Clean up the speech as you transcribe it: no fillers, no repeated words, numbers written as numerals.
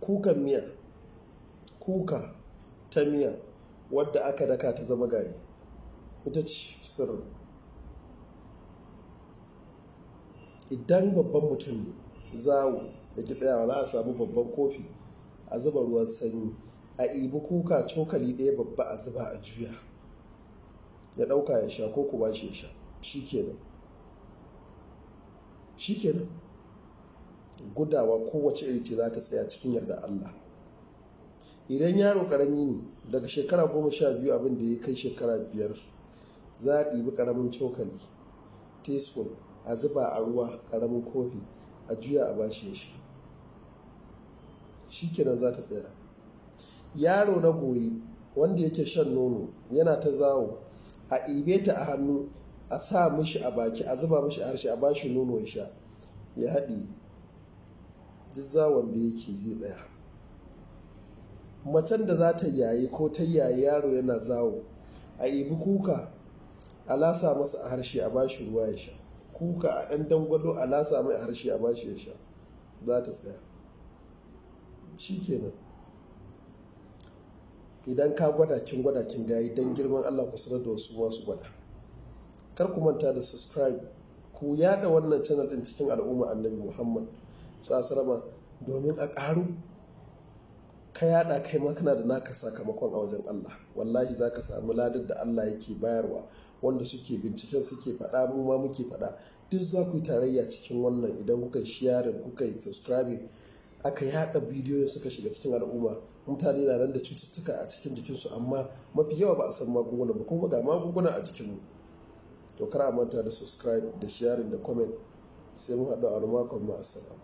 kukan miya, kuka ta miya wadda aka daka ta zama gari, ita ce sirrin. Idan babban mutum ne zawo da ki tsayawa, za a samu babban kofi a zuba ruwan sanyi, a ibi kuka cokali ɗaya babba a zuba a juya, ya ɗauka ya sha ko ku ba shi ya sha, shi kenan. Gudawa kowace iri ce za ta tsaya cikin yarda Allah. Idan yaro ƙarami ne daga shekara 12 abin da ya kai shekara 5, za a ɗibi ƙaramin cokali teaspoon a zuba a ruwa ƙaramin kofi a juya a bashi ya sha, shi kenan za ta tsaya. Yaro na goyi wanda yake shan nono yana ta zawo, a ibe ta a hannu a sa mishi a baki, a zuba mishi a harshe, a bashi nono ya sha, ya haɗi, duk zawon da yake zai tsaya. Macen da za ta yayi ko ta yayi yaro yana zawo, a ibi kuka a lasa masa a harshe a bashi ruwa ya sha, kuka a ɗan dangwalo a lasa mai a harshe a bashi ya sha, za ta tsaya, shi kenan. Idan ka gwada kin gwada kin gayi, don girman Allah ku sanar da wasu masu gwada. Kar ku manta da subscribe, ku yada wannan channel din cikin al'umma annabi Muhammad sallallahu, domin a ƙaru. Ka yada kai ma kana da naka sakamakon a wajen Allah. Wallahi za ka samu ladar da Allah yake bayarwa, wanda suke binciken suke faɗa, mu ma muke faɗa, duk za ku yi tarayya cikin wannan idan kuka yi sharing, kuka yi subscribing, aka yada bidiyoyin suka shiga cikin al'umma. Mutane na nan da cututtuka a cikin jikinsu, amma mafi yawa ba a san magunguna ba, kuma ga magunguna a jikinmu. To kar a manta da subscribe da sharing da comment. Sai mu haɗu a wani makon, ma assalamu.